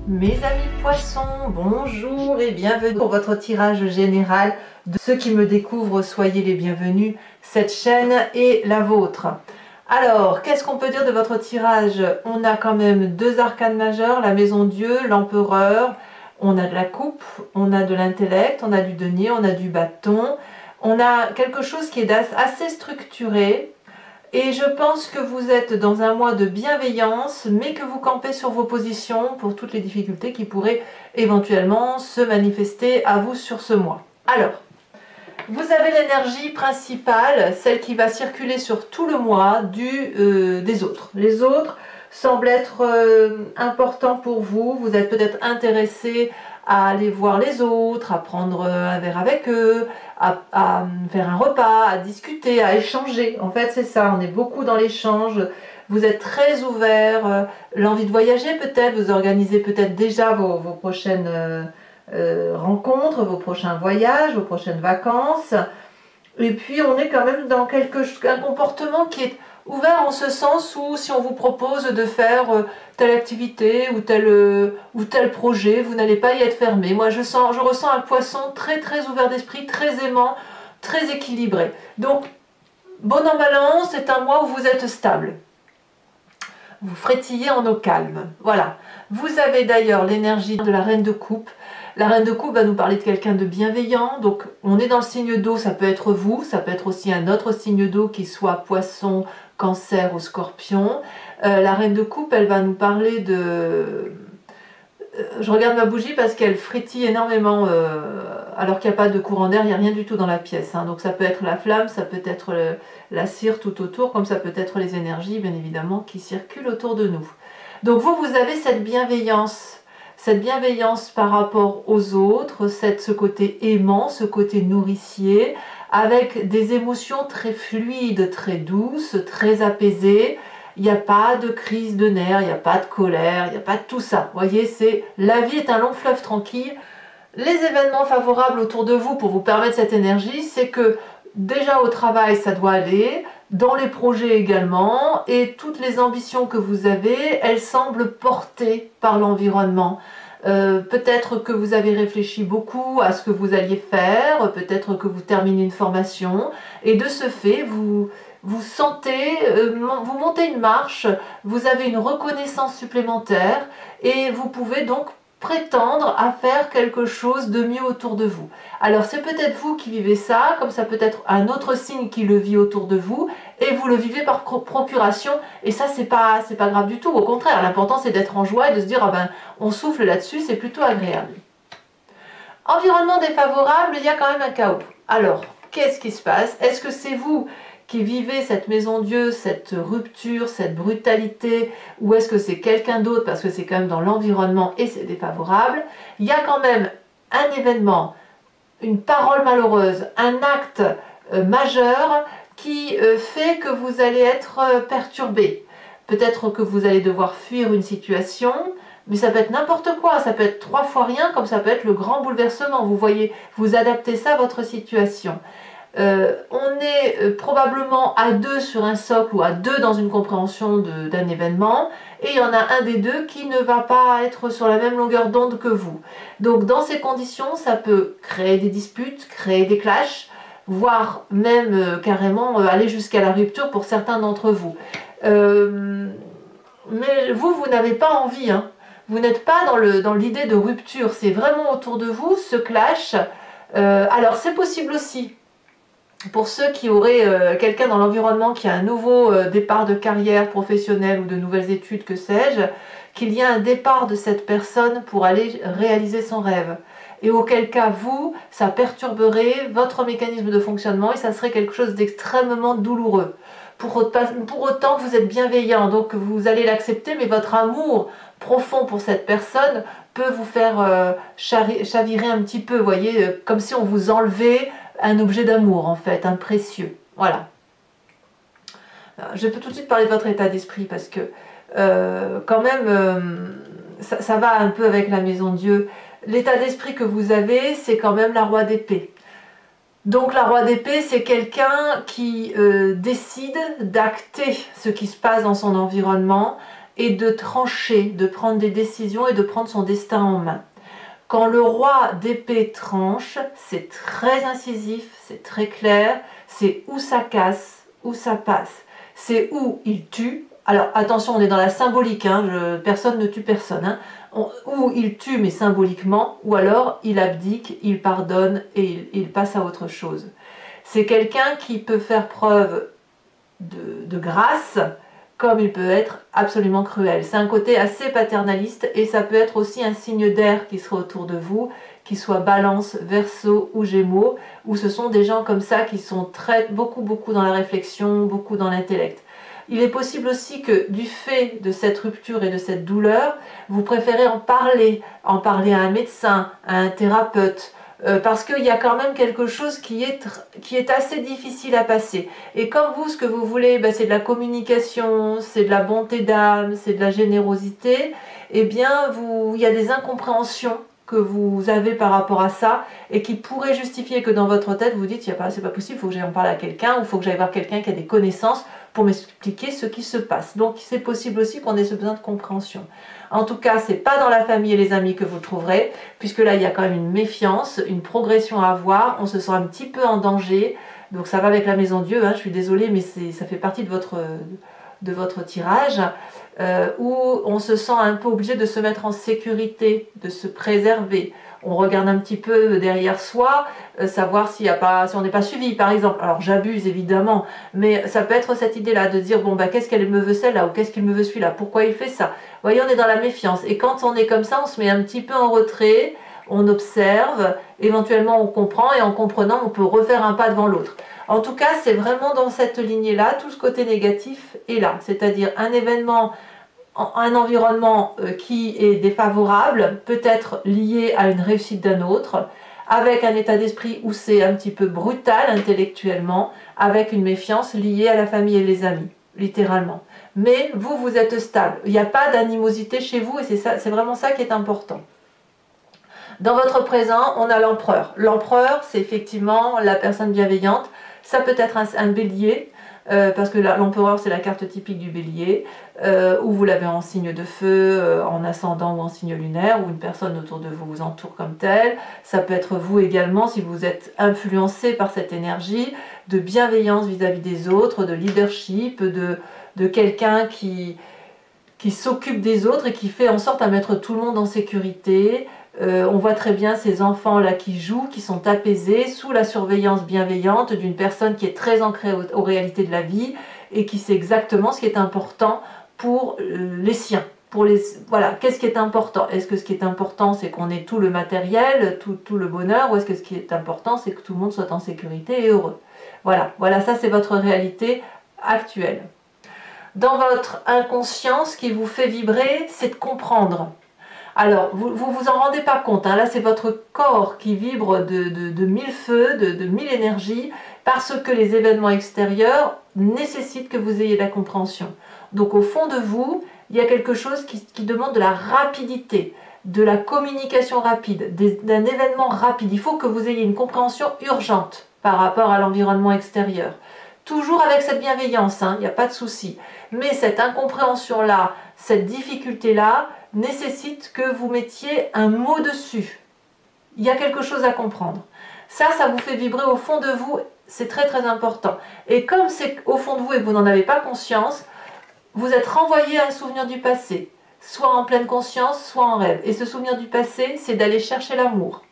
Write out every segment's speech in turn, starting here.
Mes amis poissons, bonjour et bienvenue pour votre tirage général. De ceux qui me découvrent, soyez les bienvenus. Cette chaîne est la vôtre. Alors, qu'est-ce qu'on peut dire de votre tirage? On a quand même deux arcanes majeurs, la maison Dieu, l'empereur. On a de la coupe, on a de l'intellect, on a du denier, on a du bâton. On a quelque chose qui est assez structuré. Et je pense que vous êtes dans un mois de bienveillance, mais que vous campez sur vos positions pour toutes les difficultés qui pourraient éventuellement se manifester à vous sur ce mois. Alors, vous avez l'énergie principale, celle qui va circuler sur tout le mois des autres. Les autres semblent être importants pour vous. Vous êtes peut-être intéressé à aller voir les autres, à prendre un verre avec eux, à faire un repas, à discuter, à échanger. En fait, c'est ça, on est beaucoup dans l'échange. Vous êtes très ouvert, l'envie de voyager peut-être, vous organisez peut-être déjà vos prochaines rencontres, vos prochains voyages, vos prochaines vacances. Et puis, on est quand même dans un comportement qui est ouvert en ce sens où si on vous propose de faire telle activité ou tel projet, vous n'allez pas y être fermé. Moi, je ressens un poisson très très ouvert d'esprit, très aimant, très équilibré. Donc, bon an mal an, c'est un mois où vous êtes stable. Vous frétillez en eau calme. Voilà. Vous avez d'ailleurs l'énergie de la reine de coupe. La reine de coupe va nous parler de quelqu'un de bienveillant. Donc, on est dans le signe d'eau, ça peut être vous, ça peut être aussi un autre signe d'eau qui soit poisson, cancer ou scorpion. La reine de coupe, elle va nous parler de... Je regarde ma bougie parce qu'elle frétille énormément, alors qu'il n'y a pas de courant d'air, il n'y a rien du tout dans la pièce. Hein. Donc ça peut être la flamme, ça peut être la cire tout autour, comme ça peut être les énergies, bien évidemment, qui circulent autour de nous. Donc vous avez cette bienveillance par rapport aux autres, ce côté aimant, ce côté nourricier, avec des émotions très fluides, très douces, très apaisées. Il n'y a pas de crise de nerfs, il n'y a pas de colère, il n'y a pas de tout ça. Vous voyez, la vie est un long fleuve tranquille. Les événements favorables autour de vous pour vous permettre cette énergie, c'est que déjà au travail, ça doit aller, dans les projets également, et toutes les ambitions que vous avez, elles semblent portées par l'environnement. Peut-être que vous avez réfléchi beaucoup à ce que vous alliez faire, peut-être que vous terminez une formation, et de ce fait, vous sentez, vous montez une marche, vous avez une reconnaissance supplémentaire, et vous pouvez donc prétendre à faire quelque chose de mieux autour de vous. Alors c'est peut-être vous qui vivez ça, comme ça peut être un autre signe qui le vit autour de vous, et vous le vivez par procuration, et ça c'est pas grave du tout, au contraire, l'important c'est d'être en joie et de se dire, ah ben, on souffle là-dessus, c'est plutôt agréable. Environnement défavorable, il y a quand même un chaos. Alors, qu'est-ce qui se passe? Est-ce que c'est vous qui vivez cette maison Dieu, cette rupture, cette brutalité, ou est-ce que c'est quelqu'un d'autre parce que c'est quand même dans l'environnement et c'est défavorable? Il y a quand même un événement, une parole malheureuse, un acte majeur qui fait que vous allez être perturbé. Peut-être que vous allez devoir fuir une situation, mais ça peut être n'importe quoi, ça peut être 3 fois rien, comme ça peut être le grand bouleversement. Vous voyez, vous adaptez ça à votre situation. On est probablement à 2 sur un socle ou à 2 dans une compréhension d'un événement, et il y en a un des deux qui ne va pas être sur la même longueur d'onde que vous. Donc dans ces conditions, ça peut créer des disputes, créer des clashs, voire même carrément aller jusqu'à la rupture pour certains d'entre vous. Mais vous n'avez pas envie, hein. Vous n'êtes pas dans l'idée de rupture, c'est vraiment autour de vous ce clash. Alors c'est possible aussi, pour ceux qui auraient quelqu'un dans l'environnement qui a un nouveau départ de carrière professionnelle ou de nouvelles études, que sais-je, qu'il y a un départ de cette personne pour aller réaliser son rêve. Et auquel cas, vous, ça perturberait votre mécanisme de fonctionnement et ça serait quelque chose d'extrêmement douloureux. Pour autant, vous êtes bienveillant, donc vous allez l'accepter, mais votre amour profond pour cette personne peut vous faire chavirer un petit peu, vous voyez, comme si on vous enlevait un objet d'amour en fait, un précieux. Voilà. Je peux tout de suite parler de votre état d'esprit parce que quand même ça va un peu avec la maison Dieu. L'état d'esprit que vous avez, c'est quand même la roi d'épée. Donc la roi d'épée, c'est quelqu'un qui décide d'acter ce qui se passe dans son environnement et de trancher, de prendre des décisions et de prendre son destin en main. Quand le roi d'épée tranche, c'est très incisif, c'est très clair, c'est où ça casse, où ça passe. C'est où il tue. Alors attention, on est dans la symbolique, hein, personne ne tue personne. Hein. Où il tue, mais symboliquement, ou alors il abdique, il pardonne et il passe à autre chose. C'est quelqu'un qui peut faire preuve de grâce, comme il peut être absolument cruel. C'est un côté assez paternaliste et ça peut être aussi un signe d'air qui serait autour de vous, qui soit Balance, Verseau ou Gémeaux, où ce sont des gens comme ça qui sont beaucoup dans la réflexion, beaucoup dans l'intellect. Il est possible aussi que du fait de cette rupture et de cette douleur, vous préférez en parler à un médecin, à un thérapeute, parce qu'il y a quand même quelque chose qui est assez difficile à passer. Et comme vous, ce que vous voulez, c'est de la communication, c'est de la bonté d'âme, c'est de la générosité, eh bien, il y a des incompréhensions que vous avez par rapport à ça et qui pourraient justifier que dans votre tête, vous dites, c'est pas possible, il faut que j'aille en parler à quelqu'un ou il faut que j'aille voir quelqu'un qui a des connaissances pour m'expliquer ce qui se passe. Donc, c'est possible aussi qu'on ait ce besoin de compréhension. En tout cas, c'est pas dans la famille et les amis que vous trouverez, puisque là, il y a quand même une méfiance, une progression à avoir, on se sent un petit peu en danger, donc ça va avec la maison Dieu, hein, je suis désolée, mais ça fait partie de votre tirage, où on se sent un peu obligé de se mettre en sécurité, de se préserver. On regarde un petit peu derrière soi, savoir si on n'est pas suivi, par exemple. Alors j'abuse évidemment, mais ça peut être cette idée-là de dire, bon, qu'est-ce qu'elle me veut celle-là, ou qu'est-ce qu'il me veut celui-là, pourquoi il fait ça. Vous voyez, on est dans la méfiance. Et quand on est comme ça, on se met un petit peu en retrait, on observe, éventuellement on comprend, et en comprenant, on peut refaire un pas devant l'autre. En tout cas, c'est vraiment dans cette lignée-là, tout ce côté négatif est là. C'est-à-dire un événement, un environnement qui est défavorable, peut-être lié à une réussite d'un autre, avec un état d'esprit où c'est un petit peu brutal intellectuellement, avec une méfiance liée à la famille et les amis, littéralement. Mais vous êtes stable. Il n'y a pas d'animosité chez vous et c'est vraiment ça qui est important. Dans votre présent, on a l'empereur. L'empereur, c'est effectivement la personne bienveillante. Ça peut être un bélier, parce que l'empereur, c'est la carte typique du bélier, où vous l'avez en signe de feu, en ascendant ou en signe lunaire, ou une personne autour de vous vous entoure comme telle. Ça peut être vous également, si vous êtes influencé par cette énergie de bienveillance vis-à-vis des autres, de leadership, de quelqu'un qui s'occupe des autres et qui fait en sorte à mettre tout le monde en sécurité. On voit très bien ces enfants-là qui jouent, qui sont apaisés, sous la surveillance bienveillante d'une personne qui est très ancrée aux réalités de la vie et qui sait exactement ce qui est important pour les siens. Voilà, qu'est-ce qui est important? Est-ce que ce qui est important, c'est qu'on ait tout le matériel, tout le bonheur, ou est-ce que ce qui est important, c'est que tout le monde soit en sécurité et heureux? Voilà, ça c'est votre réalité actuelle. Dans votre inconscient, ce qui vous fait vibrer, c'est de comprendre. Alors, vous en rendez pas compte, hein, là c'est votre corps qui vibre de mille feux, de mille énergies, parce que les événements extérieurs nécessitent que vous ayez la compréhension. Donc au fond de vous, il y a quelque chose qui demande de la rapidité, de la communication rapide, d'un événement rapide. Il faut que vous ayez une compréhension urgente par rapport à l'environnement extérieur. Toujours avec cette bienveillance, il n'y a pas de souci. Mais cette incompréhension-là, cette difficulté-là, nécessite que vous mettiez un mot dessus. Il y a quelque chose à comprendre. Ça vous fait vibrer au fond de vous, c'est très très important. Et comme c'est au fond de vous et que vous n'en avez pas conscience, vous êtes renvoyé à un souvenir du passé, soit en pleine conscience, soit en rêve. Et ce souvenir du passé, c'est d'aller chercher l'amour.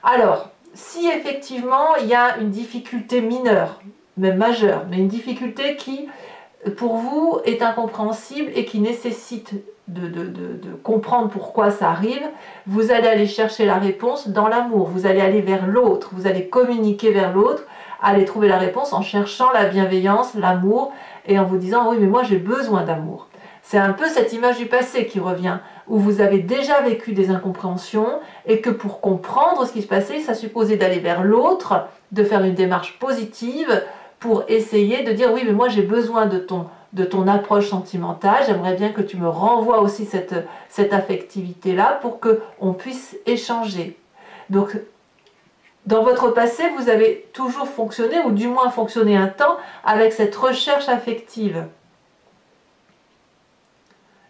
Alors, si effectivement il y a une difficulté mineure, même majeure, mais une difficulté qui, pour vous, est incompréhensible et qui nécessite de comprendre pourquoi ça arrive, vous allez aller chercher la réponse dans l'amour, vous allez aller vers l'autre, vous allez communiquer vers l'autre, aller trouver la réponse en cherchant la bienveillance, l'amour, et en vous disant, oui, mais moi j'ai besoin d'amour. C'est un peu cette image du passé qui revient, où vous avez déjà vécu des incompréhensions, et que pour comprendre ce qui se passait, ça supposait d'aller vers l'autre, de faire une démarche positive, pour essayer de dire, oui, mais moi j'ai besoin de ton approche sentimentale, j'aimerais bien que tu me renvoies aussi cette affectivité-là pour qu'on puisse échanger. Donc, dans votre passé, vous avez toujours fonctionné, ou du moins fonctionné un temps, avec cette recherche affective.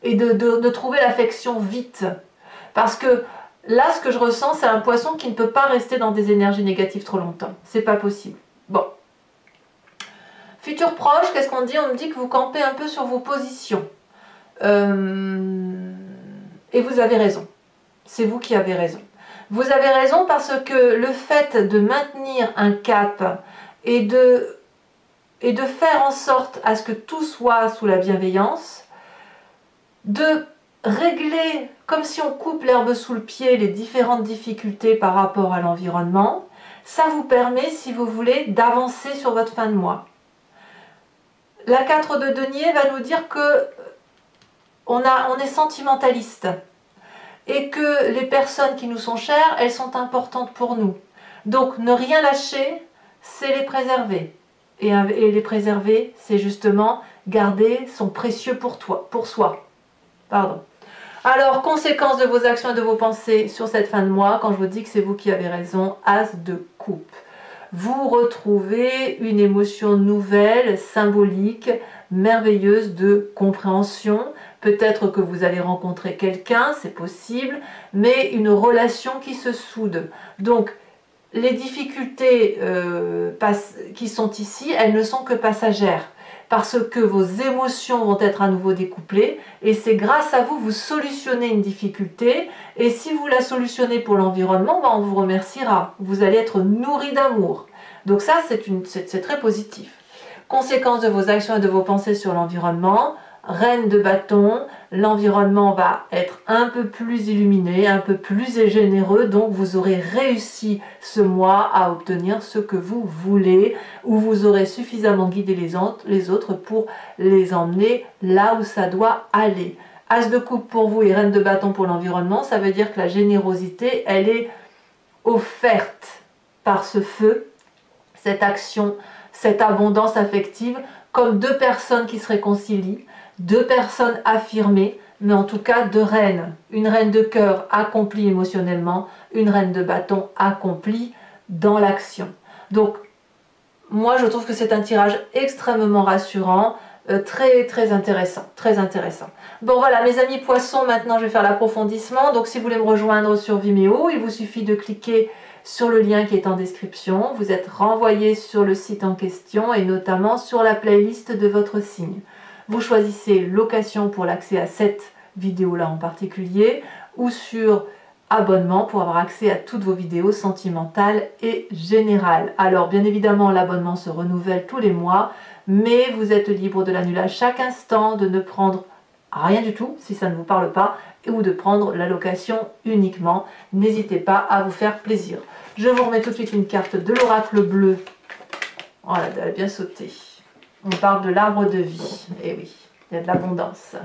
et de trouver l'affection vite. Parce que là, ce que je ressens, c'est un poisson qui ne peut pas rester dans des énergies négatives trop longtemps. C'est pas possible. Bon. Futur proche, qu'est-ce qu'on dit? On me dit que vous campez un peu sur vos positions. Et vous avez raison. C'est vous qui avez raison. Vous avez raison parce que le fait de maintenir un cap et de faire en sorte à ce que tout soit sous la bienveillance, de régler, comme si on coupe l'herbe sous le pied, les différentes difficultés par rapport à l'environnement, ça vous permet, si vous voulez, d'avancer sur votre fin de mois. La 4 de denier va nous dire que on est sentimentaliste et que les personnes qui nous sont chères, elles sont importantes pour nous. Donc ne rien lâcher, c'est les préserver. Et les préserver, c'est justement garder son précieux pour soi. Pardon. Alors, conséquence de vos actions et de vos pensées sur cette fin de mois, quand je vous dis que c'est vous qui avez raison, As de coupe. Vous retrouvez une émotion nouvelle, symbolique, merveilleuse de compréhension. Peut-être que vous allez rencontrer quelqu'un, c'est possible, mais une relation qui se soude. Donc, les difficultés qui sont ici, elles ne sont que passagères. Parce que vos émotions vont être à nouveau découplées et c'est grâce à vous, vous solutionnez une difficulté et si vous la solutionnez pour l'environnement, on vous remerciera. Vous allez être nourri d'amour. Donc ça, c'est très positif. Conséquence de vos actions et de vos pensées sur l'environnement, Reine de bâton, l'environnement va être un peu plus illuminé, un peu plus généreux, donc vous aurez réussi ce mois à obtenir ce que vous voulez, ou vous aurez suffisamment guidé les autres pour les emmener là où ça doit aller. As de coupe pour vous et Reine de bâton pour l'environnement, ça veut dire que la générosité, elle est offerte par ce feu, cette action, cette abondance affective, comme deux personnes qui se réconcilient, deux personnes affirmées, mais en tout cas deux reines. Une reine de cœur accomplie émotionnellement, une reine de bâton accomplie dans l'action. Donc, moi je trouve que c'est un tirage extrêmement rassurant, très intéressant, très intéressant. Bon voilà mes amis poissons, maintenant je vais faire l'approfondissement. Donc si vous voulez me rejoindre sur Vimeo, il vous suffit de cliquer sur le lien qui est en description. Vous êtes renvoyé sur le site en question et notamment sur la playlist de votre signe. Vous choisissez location pour l'accès à cette vidéo-là en particulier ou sur abonnement pour avoir accès à toutes vos vidéos sentimentales et générales. Alors bien évidemment l'abonnement se renouvelle tous les mois, mais vous êtes libre de l'annuler à chaque instant, de ne prendre rien du tout si ça ne vous parle pas ou de prendre la location uniquement. N'hésitez pas à vous faire plaisir. Je vous remets tout de suite une carte de l'oracle bleu. Oh là, elle a bien sauté. On parle de l'arbre de vie. Et oui, il y a de l'abondance.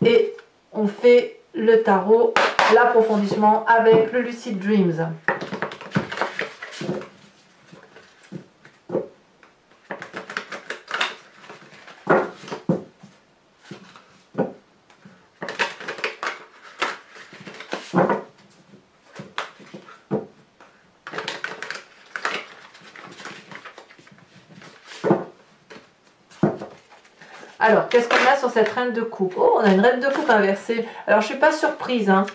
Et on fait le tarot, l'approfondissement avec le Lucid Dreams. Alors, qu'est-ce qu'on a sur cette reine de coupe? Oh, on a une reine de coupe inversée. Alors, je ne suis pas surprise. Hein.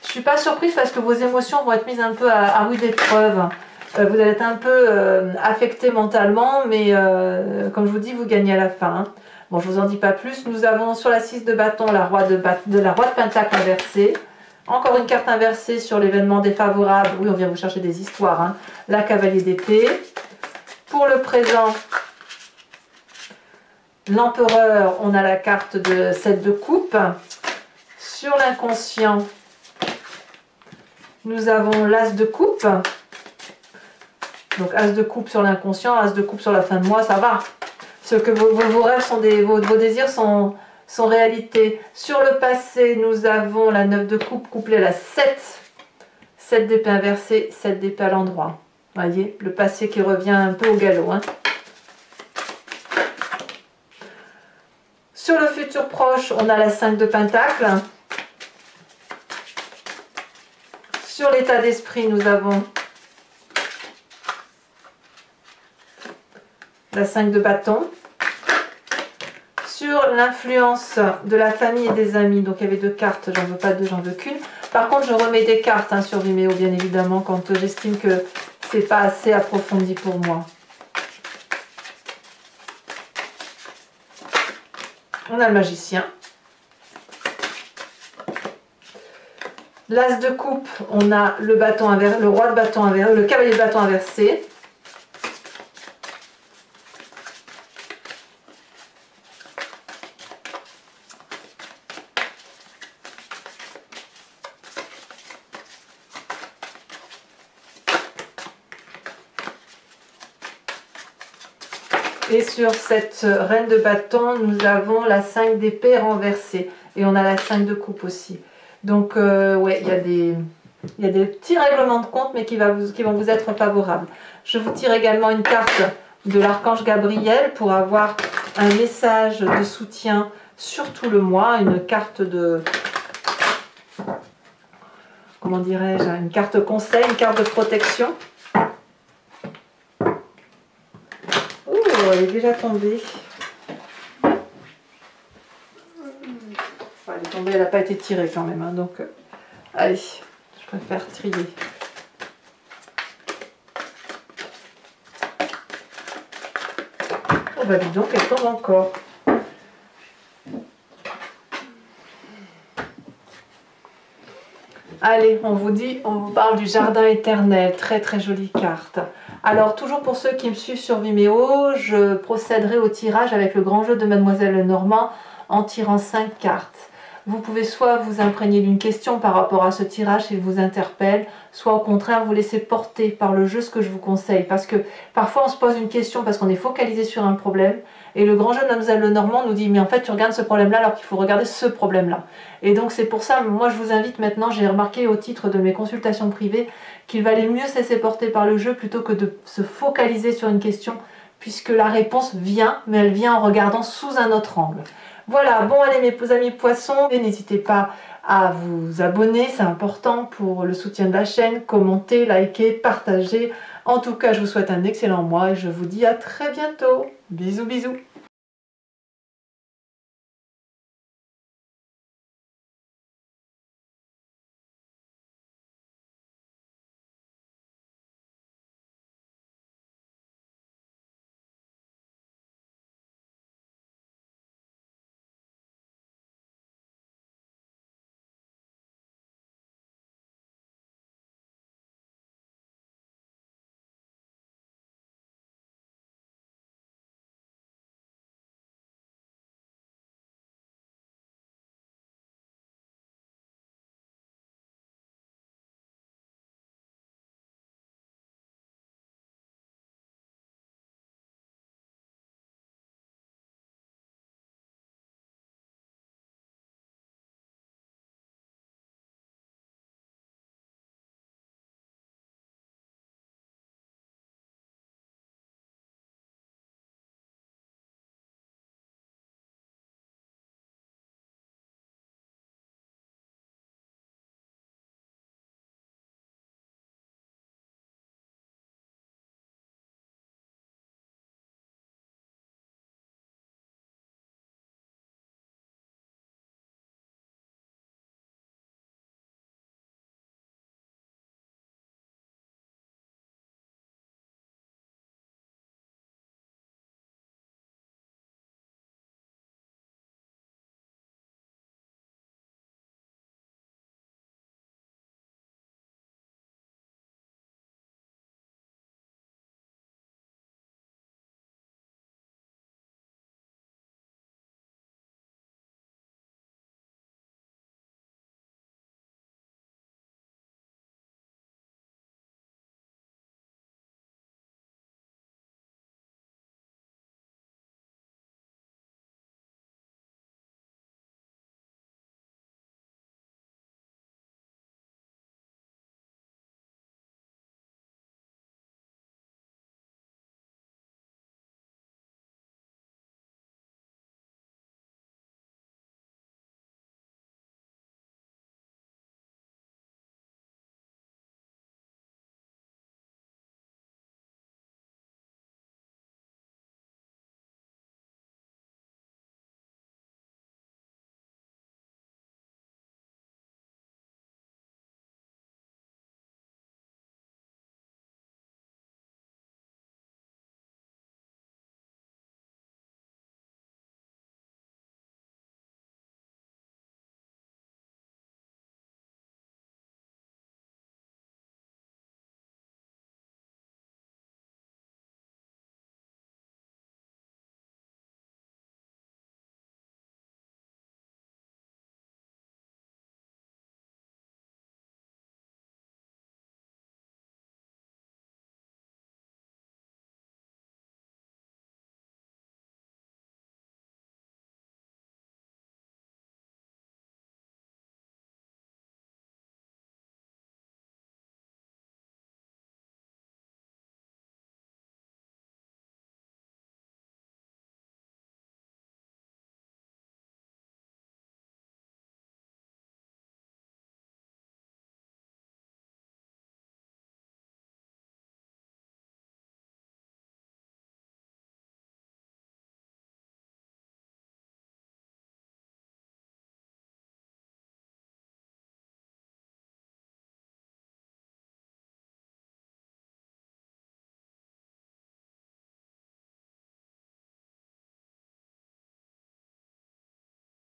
Je ne suis pas surprise parce que vos émotions vont être mises un peu à rude épreuve. Vous allez être un peu affecté mentalement, mais comme je vous dis, vous gagnez à la fin. Hein. Bon, je ne vous en dis pas plus. Nous avons sur la 6 de bâton la roi de pentacle inversée. Encore une carte inversée sur l'événement défavorable. Oui, on vient vous chercher des histoires. Hein. La cavalier d'épée. Pour le présent... L'empereur, on a la carte de 7 de coupe. Sur l'inconscient, nous avons l'as de coupe. Donc as de coupe sur l'inconscient, as de coupe sur la fin de mois, ça va. Ce que vos rêves sont vos désirs sont réalité. Sur le passé, nous avons la 9 de coupe couplée à la 7. 7 d'épée inversée, 7 d'épée à l'endroit. Vous voyez, le passé qui revient un peu au galop. Hein. Sur le futur proche, on a la 5 de pentacle. Sur l'état d'esprit, nous avons la 5 de bâton. Sur sur l'influence de la famille et des amis. Donc il y avait 2 cartes, j'en veux pas 2, j'en veux qu'une. Par contre, je remets des cartes hein, sur Vimeo, bien évidemment, quand j'estime que c'est pas assez approfondi pour moi. On a le magicien. L'as de coupe, on a le bâton inversé, le roi de bâton inversé, le cavalier de bâton inversé. Et sur cette reine de bâton, nous avons la 5 d'épée renversée. Et on a la 5 de coupe aussi. Donc, ouais, il y a des petits règlements de compte, mais qui vont vous être favorables. Je vous tire également une carte de l'archange Gabriel pour avoir un message de soutien sur tout le mois. Une carte de... Comment dirais-je? Une carte conseil, une carte de protection. Elle est déjà tombée. Enfin, elle est tombée, elle n'a pas été tirée quand même. Hein, donc, allez, je préfère trier. Oh bah dis donc, elle tombe encore. Allez, on vous parle du jardin éternel. Très très jolie carte. Alors, toujours pour ceux qui me suivent sur Vimeo, je procéderai au tirage avec le grand jeu de Mademoiselle Lenormand en tirant 5 cartes. Vous pouvez soit vous imprégner d'une question par rapport à ce tirage s'il vous interpelle, soit au contraire vous laisser porter par le jeu, ce que je vous conseille. Parce que parfois on se pose une question parce qu'on est focalisé sur un problème, et le grand jeu de Mademoiselle Lenormand nous dit mais en fait tu regardes ce problème-là alors qu'il faut regarder ce problème-là. Et donc c'est pour ça, moi je vous invite maintenant, j'ai remarqué au titre de mes consultations privées, qu'il valait mieux se laisser porter par le jeu plutôt que de se focaliser sur une question, puisque la réponse vient, mais elle vient en regardant sous un autre angle. Voilà, bon allez mes amis poissons, n'hésitez pas à vous abonner, c'est important pour le soutien de la chaîne, commenter, liker, partager. En tout cas, je vous souhaite un excellent mois et je vous dis à très bientôt. Bisous bisous.